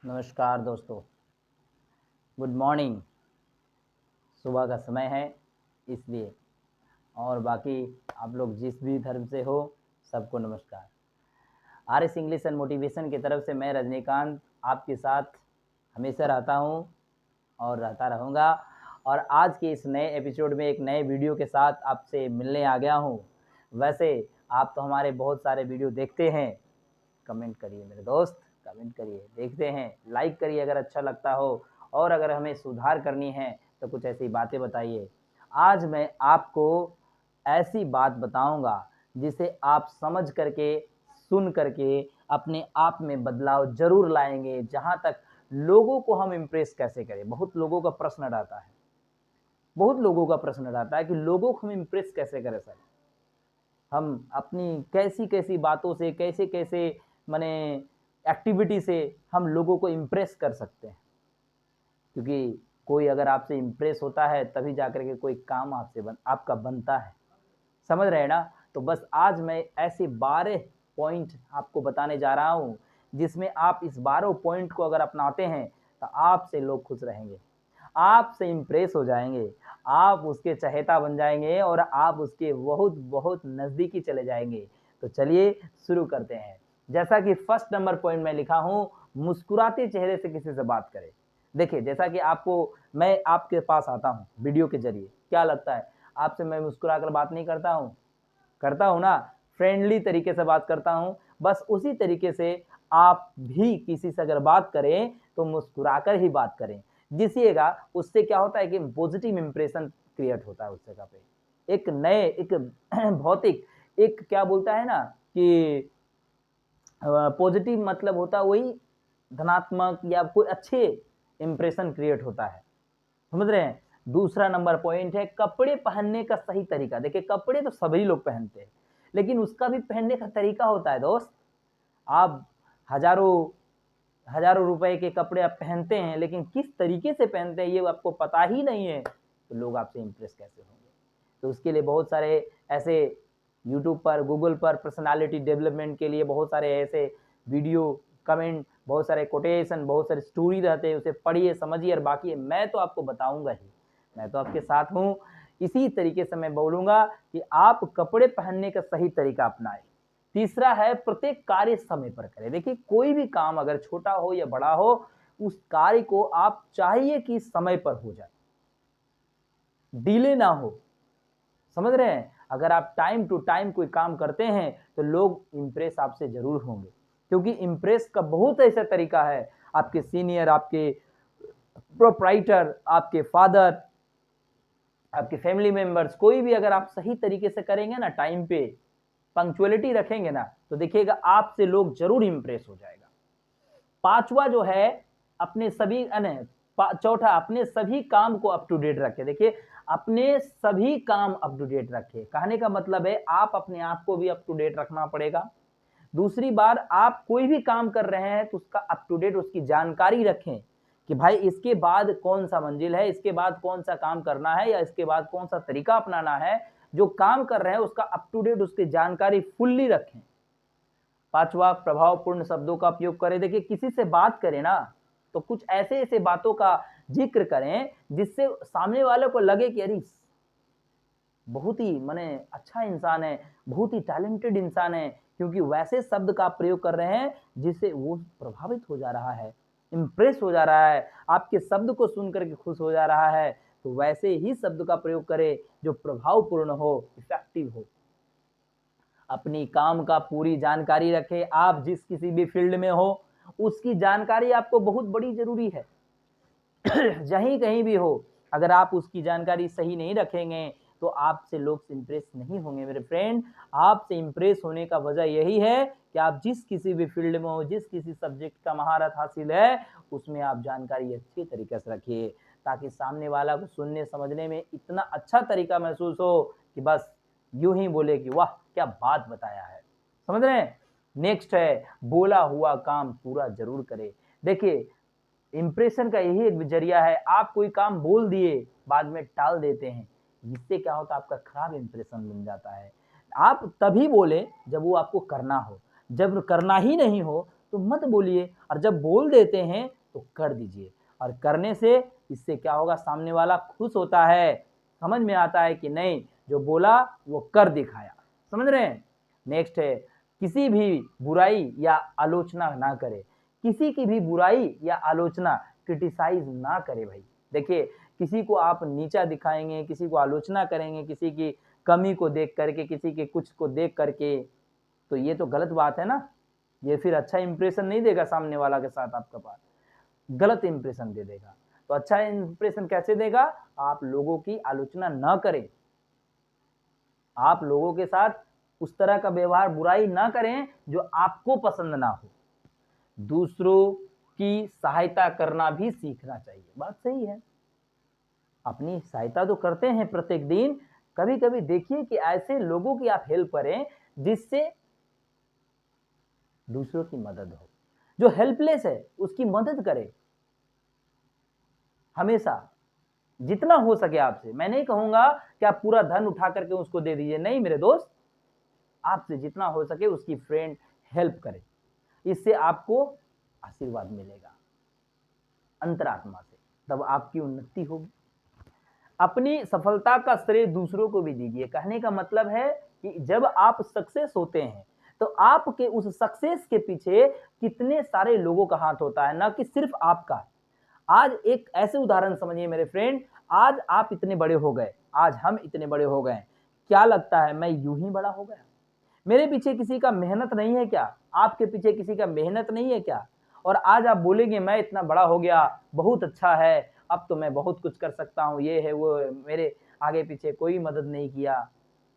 नमस्कार दोस्तों, good morning. सुबह का समय है इसलिए, और बाकी आप लोग जिस भी धर्म से हो सबको नमस्कार। आरएस इंग्लिश एंड मोटिवेशन की तरफ से मैं रजनीकांत आपके साथ हमेशा रहता हूँ और रहता रहूँगा। और आज के इस नए एपिसोड में एक नए वीडियो के साथ आपसे मिलने आ गया हूँ। वैसे आप तो हमारे बहुत सारे वीडियो देखते हैं, कमेंट करिए मेरे दोस्त, कमेंट करिए, देखते हैं, लाइक करिए अगर अच्छा लगता हो, और अगर हमें सुधार करनी है तो कुछ ऐसी बातें बताइए। आज मैं आपको ऐसी बात बताऊंगा जिसे आप समझ करके, सुन करके अपने आप में बदलाव ज़रूर लाएंगे। जहाँ तक लोगों को हम इम्प्रेस कैसे करें, बहुत लोगों का प्रश्न रहता है, बहुत लोगों का प्रश्न रहता है कि लोगों को हम इम्प्रेस कैसे करें सर। हम अपनी कैसी-कैसी बातों से, कैसे-कैसे माने एक्टिविटी से हम लोगों को इम्प्रेस कर सकते हैं। क्योंकि कोई अगर आपसे इम्प्रेस होता है तभी जाकर के कोई काम आपका बनता है। समझ रहे हैं ना? तो बस आज मैं ऐसे 12 पॉइंट आपको बताने जा रहा हूँ, जिसमें आप इस 12 पॉइंट को अगर अपनाते हैं तो आपसे लोग खुश रहेंगे, आपसे इम्प्रेस हो जाएँगे, आप उसके चहेता बन जाएँगे और आप उसके बहुत-बहुत नज़दीकी चले जाएँगे। तो चलिए शुरू करते हैं। जैसा कि फर्स्ट नंबर पॉइंट में लिखा हूँ, मुस्कुराते चेहरे से किसी से बात करें। देखिए, जैसा कि मैं आपके पास आता हूँ वीडियो के ज़रिए, क्या लगता है आपसे मैं मुस्कुरा कर बात नहीं करता हूँ? करता हूँ ना? फ्रेंडली तरीके से बात करता हूँ। बस उसी तरीके से आप भी किसी से अगर बात करें तो मुस्कुराकर ही बात करें। जिससेगा उससे क्या होता है कि पॉजिटिव इंप्रेशन क्रिएट होता है उस जगह पे। एक भौतिक, एक क्या बोलता है ना कि पॉजिटिव मतलब होता है वही धनात्मक या कोई अच्छे इंप्रेशन क्रिएट होता है। समझ रहे हैं? दूसरा नंबर पॉइंट है कपड़े पहनने का सही तरीका। देखिए, कपड़े तो सभी लोग पहनते हैं, लेकिन उसका भी पहनने का तरीका होता है दोस्त। आप हज़ारों हज़ारों रुपए के कपड़े आप पहनते हैं, लेकिन किस तरीके से पहनते हैं ये आपको पता ही नहीं है, तो लोग आपसे इम्प्रेस कैसे होंगे? तो उसके लिए बहुत सारे ऐसे यूट्यूब पर, गूगल पर पर्सनैलिटी डेवलपमेंट के लिए बहुत सारे ऐसे वीडियो, कमेंट, बहुत सारे कोटेशन, बहुत सारे स्टोरी रहते हैं, उसे पढ़िए, समझिए और बाकी मैं तो आपको बताऊँगा ही। मैं तो आपके साथ हूँ। इसी तरीके से मैं बोलूँगा कि आप कपड़े पहनने का सही तरीका अपनाएँ। तीसरा है प्रत्येक कार्य समय पर करें। देखिए, कोई भी काम अगर छोटा हो या बड़ा हो, उस कार्य को आप चाहिए कि समय पर हो जाए, डिले ना हो। समझ रहे हैं? अगर आप टाइम टू टाइम कोई काम करते हैं, तो लोग इम्प्रेस आपसे ज़रूर होंगे। क्योंकि इम्प्रेस का बहुत ऐसा तरीका है, आपके सीनियर, आपके प्रोप्राइटर, आपके फादर, आपके फैमिली मेंबर्स, कोई भी अगर आप सही तरीके से करेंगे ना, टाइम पे पंक्चुअलिटी रखेंगे ना, तो देखिएगा आपसे लोग ज़रूर इम्प्रेस हो जाएगा। पाँचवा जो है, अपने सभी चौथा, अपने सभी काम को अप टू डेट रखें। देखिए, अपने सभी काम अप टू डेट रखें। कहने का मतलब है आप अपने आप को भी अप टू डेट रखना पड़ेगा। दूसरी बार आप कोई भी काम कर रहे हैं तो उसका अप टू डेट उसकी जानकारी रखें कि भाई इसके बाद कौन-सा मंजिल है, इसके बाद कौन-सा काम करना है या इसके बाद कौन-सा तरीका अपनाना है। जो काम कर रहे हैं उसका अप टू डेट उसकी जानकारी फुल्ली रखें। पाँचवा, प्रभावपूर्ण शब्दों का उपयोग करें। देखिए, किसी से बात करें ना, तो कुछ ऐसे-ऐसे बातों का ज़िक्र करें, जिससे सामने वाले को लगे कि अरे! बहुत ही माने अच्छा इंसान है, बहुत ही टैलेंटेड इंसान है, क्योंकि वैसे शब्द का आप प्रयोग कर रहे हैं, जिससे वो प्रभावित हो जा रहा है, इम्प्रेस हो जा रहा है, आपके शब्द को सुन कर के खुश हो जा रहा है। तो वैसे ही शब्द का प्रयोग करें, जो प्रभावपूर्ण हो, इफ़ेक्टिव हो। अपनी काम का पूरी जानकारी रखें। आप जिस किसी भी फील्ड में हो, उसकी जानकारी आपको बहुत बड़ी ज़रूरी है। जहीं कहीं भी हो, अगर आप उसकी जानकारी सही नहीं रखेंगे, तो आपसे लोग इम्प्रेस नहीं होंगे मेरे फ्रेंड। आपसे इम्प्रेस होने का वजह यही है कि आप जिस किसी भी फील्ड में हो, जिस किसी सब्जेक्ट का महारत हासिल है, उसमें आप जानकारी अच्छी तरीके से रखिए, ताकि सामने वाला को सुनने समझने में इतना अच्छा तरीका महसूस हो कि बस यूँ ही बोले कि वाह! क्या बात बताया है। समझ रहे हैं? नेक्स्ट है, बोला हुआ काम पूरा ज़रूर करें। देखिए, इम्प्रेशन का यही एक ज़रिया है, आप कोई काम बोल दिए, बाद में टाल देते हैं। इससे क्या होता है, आपका खराब इम्प्रेशन बन जाता है। आप तभी बोलें जब वो आपको करना हो, जब करना ही नहीं हो तो मत बोलिए, और जब बोल देते हैं तो कर दीजिए। और करने से इससे क्या होगा, सामने वाला खुश होता है, समझ में आता है कि नहीं जो बोला वो कर दिखाया। समझ रहे हैं। नेक्स्ट है, किसी भी बुराई या आलोचना ना करे। किसी की भी बुराई या आलोचना, क्रिटिसाइज ना करे भाई। देखिए, किसी को आप नीचा दिखाएंगे, किसी को आलोचना करेंगे, किसी की कमी को देख करके, किसी के कुछ को देख करके, तो ये तो गलत बात है ना। ये फिर अच्छा इंप्रेशन नहीं देगा सामने वाला के साथ, आपका पास गलत इंप्रेशन दे देगा। तो अच्छा इंप्रेशन कैसे देगा, आप लोगों की आलोचना ना करें, आप लोगों के साथ उस तरह का व्यवहार, बुराई ना करें जो आपको पसंद ना हो। दूसरों की सहायता करना भी सीखना चाहिए। बात सही है, अपनी सहायता तो करते हैं प्रत्येक दिन, कभी कभी देखिए कि ऐसे लोगों की आप हेल्प करें जिससे दूसरों की मदद हो। जो हेल्पलेस है उसकी मदद करें हमेशा, जितना हो सके आपसे। मैं नहीं कहूंगा कि आप पूरा धन उठा करके उसको दे दीजिए, नहीं मेरे दोस्त, आपसे जितना हो सके उसकी फ्रेंड हेल्प करें, इससे आपको आशीर्वाद मिलेगा अंतरात्मा से, तब आपकी उन्नति होगी। अपनी सफलता का श्रेय दूसरों को भी दीजिए। कहने का मतलब है कि जब आप सक्सेस होते हैं तो आपके उस सक्सेस के पीछे कितने सारे लोगों का हाथ होता है, ना कि सिर्फ आपका। आज एक ऐसे उदाहरण समझिए मेरे फ्रेंड, आज आप इतने बड़े हो गए, आज हम इतने बड़े हो गए, क्या लगता है मैं यूं ही बड़ा हो गया? मेरे पीछे किसी का मेहनत नहीं है क्या? आपके पीछे किसी का मेहनत नहीं है क्या? और आज आप बोलेंगे मैं इतना बड़ा हो गया, बहुत अच्छा है, अब तो मैं बहुत कुछ कर सकता हूँ, ये है वो है, मेरे आगे पीछे कोई मदद नहीं किया।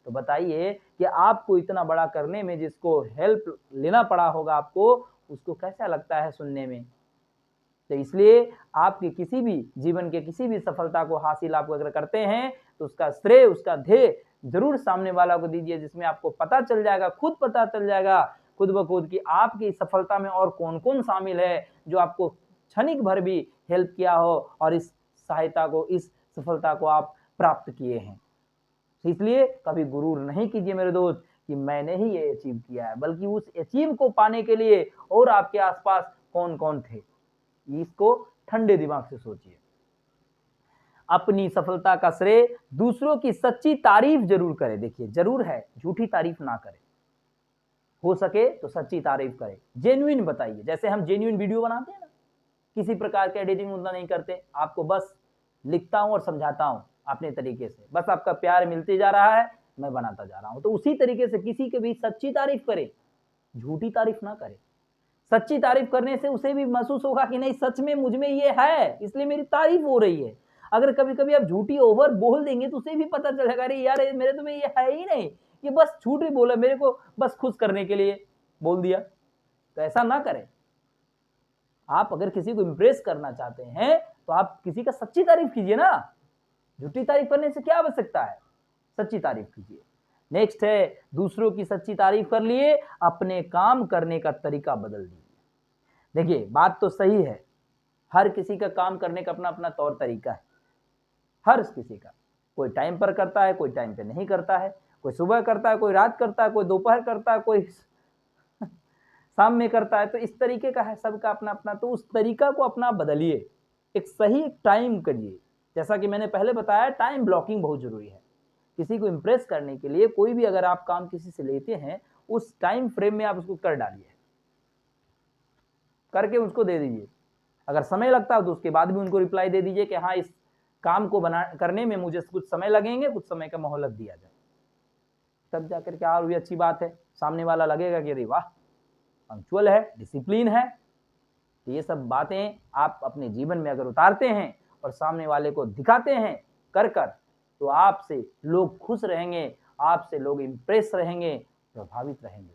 तो बताइए कि आपको इतना बड़ा करने में जिसको हेल्प लेना पड़ा होगा आपको, उसको कैसा लगता है सुनने में? तो इसलिए आपके किसी भी जीवन के किसी भी सफलता को हासिल आप अगर करते हैं तो उसका श्रेय, उसका ध्येय जरूर सामने वाला को दीजिए, जिसमें आपको पता चल जाएगा, खुद पता चल जाएगा खुद ब खुद कि आपकी सफलता में और कौन कौन शामिल है जो आपको क्षणिक भर भी हेल्प किया हो और इस सहायता को, इस सफलता को आप प्राप्त किए हैं। इसलिए कभी गुरूर नहीं कीजिए मेरे दोस्त कि मैंने ही ये अचीव किया है, बल्कि उस अचीव को पाने के लिए और आपके आसपास कौन कौन थे, इसको ठंडे दिमाग से सोचिए। अपनी सफलता का श्रेय दूसरों की सच्ची तारीफ जरूर करें। देखिए, जरूर है, झूठी तारीफ ना करें, हो सके तो सच्ची तारीफ करें, जेन्युइन बताइए। जैसे हम जेन्युइन वीडियो बनाते हैं ना, किसी प्रकार के एडिटिंग उतना नहीं करते, आपको बस लिखता हूं और समझाता हूं अपने तरीके से, बस आपका प्यार मिलते जा रहा है, मैं बनाता जा रहा हूं। तो उसी तरीके से किसी के भी सच्ची तारीफ करें, झूठी तारीफ ना करें। सच्ची तारीफ करने से उसे भी महसूस होगा कि नहीं सच में मुझ में ये है, इसलिए मेरी तारीफ हो रही है। अगर कभी कभी आप झूठी ओवर बोल देंगे तो उसे भी पता चलेगा, अरे यार मेरे तो में ये है ही नहीं, ये बस झूठ ही बोला, मेरे को बस खुश करने के लिए बोल दिया। तो ऐसा ना करें। आप अगर किसी को इंप्रेस करना चाहते हैं तो आप किसी का सच्ची तारीफ कीजिए ना, झूठी तारीफ करने से क्या आवश्यकता है, सच्ची तारीफ कीजिए। नेक्स्ट है, दूसरों की सच्ची तारीफ कर लिए, अपने काम करने का तरीका बदल दीजिए। देखिए, बात तो सही है, हर किसी का काम करने का अपना अपना तौर तरीका है, हर किसी का। कोई टाइम पर करता है, कोई टाइम पे नहीं करता है, कोई सुबह करता है, कोई रात करता है, कोई दोपहर करता है, कोई शाम में करता है। तो इस तरीके का है सबका अपना अपना, तो उस तरीका को अपना बदलिए, एक सही टाइम करिए। जैसा कि मैंने पहले बताया, टाइम ब्लॉकिंग बहुत जरूरी है। किसी को इंप्रेस करने के लिए कोई भी अगर आप काम किसी से लेते हैं, उस टाइम फ्रेम में आप उसको कर डालिए, करके उसको दे दीजिए। अगर समय लगता है तो उसके बाद भी उनको रिप्लाई दे दीजिए कि हाँ, इस काम को करने में मुझे कुछ समय लगेंगे, कुछ समय का मोहलत दिया जाए। तब जाकर के और भी अच्छी बात है, सामने वाला लगेगा कि अरे वाह, पंक्चुअल है, डिसिप्लिन है। तो ये सब बातें आप अपने जीवन में अगर उतारते हैं और सामने वाले को दिखाते हैं कर कर, तो आपसे लोग खुश रहेंगे, आपसे लोग इंप्रेस रहेंगे, प्रभावित रहेंगे।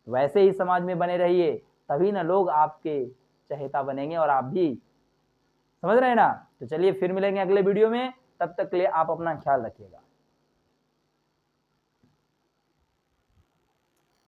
वैसे ही समाज में बने रहिए, तभी ना लोग आपके चहेता बनेंगे और आप भी, समझ रहे हैं ना। तो चलिए फिर मिलेंगे अगले वीडियो में, तब तक के लिए आप अपना ख्याल रखिएगा।